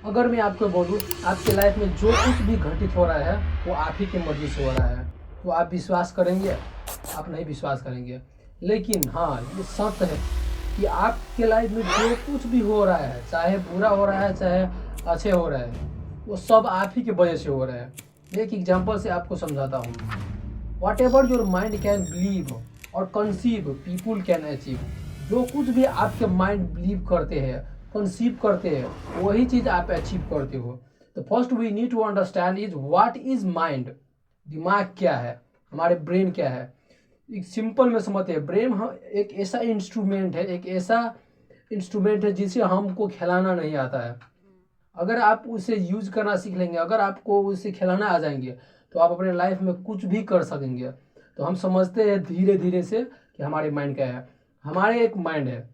अगर मैं आपको बोलूँ आपके लाइफ में जो कुछ भी घटित हो रहा है वो आप ही की मर्जी से हो रहा है, तो आप विश्वास करेंगे? आप नहीं विश्वास करेंगे। लेकिन हाँ, ये सत्य है कि आपके लाइफ में जो कुछ भी हो रहा है, चाहे बुरा हो रहा है चाहे अच्छे हो रहा है, वो सब आप ही की वजह से हो रहा है। एक एग्जाम्पल से आपको समझाता हूँ। What ever your mind can believe और कंसीव पीपुल कैन अचीव। जो कुछ भी आपके माइंड बिलीव करते हैं, कंसीव करते हैं, वही चीज़ आप अचीव करते हो। तो first we need to understand is what is mind. दिमाग क्या है, हमारे ब्रेन क्या है। एक सिंपल में समझते हैं, ब्रेन एक ऐसा इंस्ट्रूमेंट है, एक ऐसा इंस्ट्रूमेंट है जिसे हमको खिलाना नहीं आता है। अगर आप उसे यूज करना सीख लेंगे, अगर आपको उसे खिलाना आ जाएंगे, तो आप अपने लाइफ में कुछ भी कर सकेंगे। तो हम समझते हैं धीरे धीरे से कि हमारे माइंड क्या है। हमारे एक माइंड है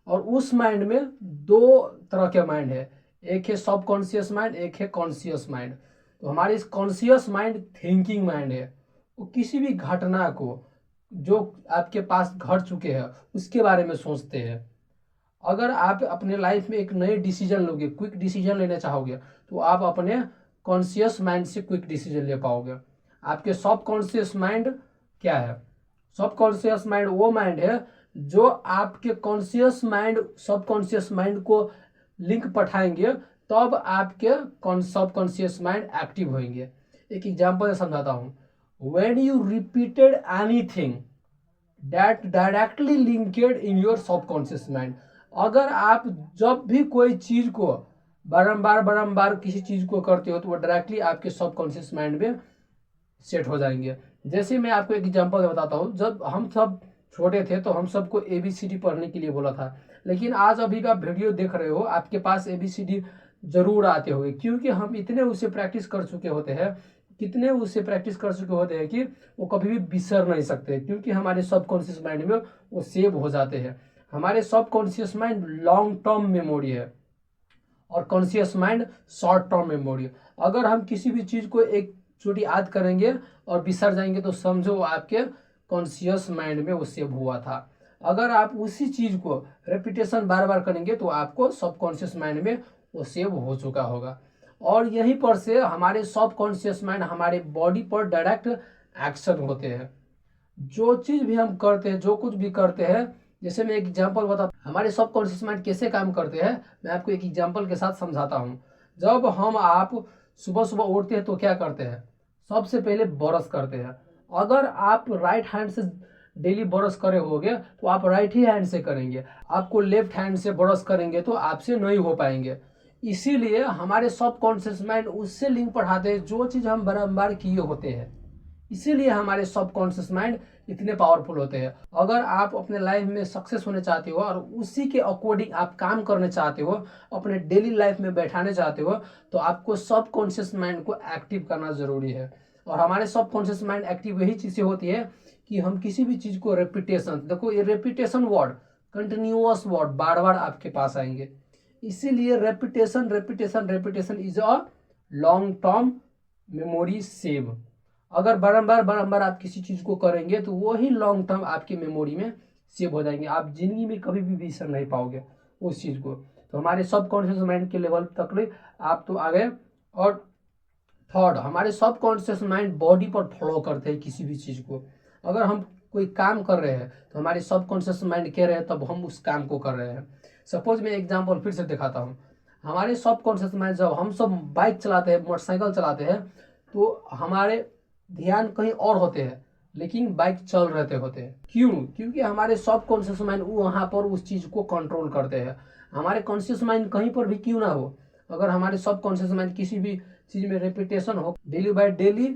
और उस माइंड में दो तरह के माइंड है, एक है सब कॉन्शियस माइंड, एक है कॉन्शियस माइंड। तो हमारे इस कॉन्शियस माइंड थिंकिंग माइंड है। वो किसी भी घटना को जो आपके पास घट चुके हैं उसके बारे में सोचते हैं। अगर आप अपने लाइफ में एक नए डिसीजन लोगे, क्विक डिसीजन लेना चाहोगे, तो आप अपने कॉन्शियस माइंड से क्विक डिसीजन ले पाओगे। आपके सब कॉन्शियस माइंड क्या है? सब कॉन्शियस माइंड वो माइंड है जो आपके कॉन्शियस माइंड सब कॉन्शियस माइंड को लिंक पठाएंगे, तब आपके सब कॉन्शियस माइंड एक्टिव होंगे। एक एग्जांपल समझाता हूँ। When you repeated anything that directly linked in your subconscious mind. अगर आप जब भी कोई चीज को बारंबार किसी चीज को करते हो, तो वो डायरेक्टली आपके सबकॉन्शियस माइंड में सेट हो जाएंगे। जैसे मैं आपको एक एग्जांपल बताता हूँ। जब हम सब छोटे थे तो हम सबको ABCD पढ़ने के लिए बोला था, लेकिन आज अभी का वीडियो देख रहे हो, आपके पास ABCD जरूर आते होंगे, क्योंकि हम इतने उसे प्रैक्टिस कर चुके होते हैं, कितने उसे प्रैक्टिस कर चुके होते हैं कि वो कभी भी बिसर नहीं सकते, क्योंकि हमारे सबकॉन्शियस माइंड में वो सेव हो जाते हैं। हमारे subconscious mind long term memory है और conscious mind short term memory. अगर हम किसी भी चीज को एक छोटी याद करेंगे और बिसर जाएंगे, तो समझो आपके कॉन्शियस माइंड में वो सेव हुआ था। अगर आप उसी चीज को रेपिटेशन बार बार करेंगे, तो आपको सबकॉन्शियस माइंड में वो सेव हो चुका होगा। और यहीं पर से हमारे सबकॉन्शियस माइंड हमारे बॉडी पर डायरेक्ट एक्शन होते हैं। जो चीज भी हम करते हैं, जो कुछ भी करते हैं, जैसे मैं एक एग्जांपल बता, हमारे सबकॉन्शियस माइंड कैसे काम करते हैं, मैं आपको एक एग्जांपल के साथ समझाता हूँ। जब हम आप सुबह सुबह उठते हैं तो क्या करते हैं? सबसे पहले ब्रश करते हैं। अगर आप राइट हैंड से डेली ब्रश करे होगे, तो आप राइट ही हैंड से करेंगे। आपको लेफ्ट हैंड से ब्रश करेंगे तो आपसे नहीं हो पाएंगे। इसीलिए हमारे सबकॉन्शियस माइंड उससे लिंक पढ़ाते हैं जो चीज हम बारंबार किए होते हैं। इसीलिए हमारे सबकॉन्शियस माइंड इतने पावरफुल होते हैं। अगर आप अपने लाइफ में सक्सेस होने चाहते हो और उसी के अकॉर्डिंग आप काम करने चाहते हो, अपने डेली लाइफ में बैठाने चाहते हो, तो आपको सबकॉन्शियस माइंड को एक्टिव करना जरूरी है। और हमारे सबकॉन्शियस माइंड एक्टिव यही चीजें होती है कि हम किसी भी चीज को रेपिटेशन, देखो ये रेपिटेशन वर्ड, कंटिन्यूअस वर्ड बार बार आपके पास आएंगे। इसीलिए repetition repetition repetition is a long term memory save. अगर बारंबार आप किसी चीज को करेंगे, तो वो ही लॉन्ग टर्म आपकी मेमोरी में सेव हो जाएंगे। आप जिंदगी में कभी भी बिसर नहीं पाओगे उस चीज को। तो हमारे सबकॉन्शियस माइंड के लेवल तक आप तो आ गए। और थर्ड, हमारे सबकॉन्शियस माइंड बॉडी पर फॉलो करते हैं किसी भी चीज को। अगर हम कोई काम कर रहे हैं, तो हमारे सबकॉन्शियस माइंड कह रहे हैं, तब हम उस काम को कर रहे हैं। सपोज मैं एग्जाम्पल फिर से दिखाता हूँ। हमारे सबकॉन्शियस माइंड, जब हम सब बाइक चलाते हैं, मोटरसाइकिल चलाते हैं, तो हमारे ध्यान कहीं और होते हैं, लेकिन बाइक चल रहे होते हैं। क्यों? क्योंकि हमारे सबकॉन्शियस माइंड वहां पर उस चीज को कंट्रोल करते हैं। हमारे कॉन्शियस माइंड कहीं पर भी क्यों ना हो, अगर हमारे सबकॉन्शियस माइंड किसी भी चीज में रेपिटेशन हो, डेली बाय डेली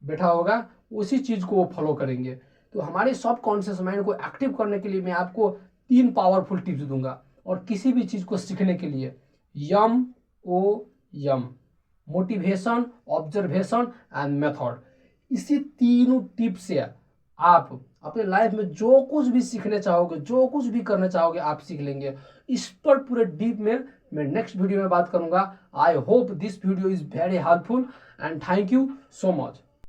बैठा होगा, उसी चीज को वो फॉलो करेंगे। तो हमारे सबकॉन्शियस माइंड को एक्टिव करने के लिए मैं आपको 3 पावरफुल टिप्स दूंगा। और किसी भी चीज को सीखने के लिए YOM, motivation, observation and method, इसी तीनों टिप से आप अपने लाइफ में जो कुछ भी सीखने चाहोगे, जो कुछ भी करना चाहोगे, आप सीख लेंगे। इस पर पूरे डीप में मैं नेक्स्ट वीडियो में बात करूंगा। I hope this video is very helpful and thank you so much.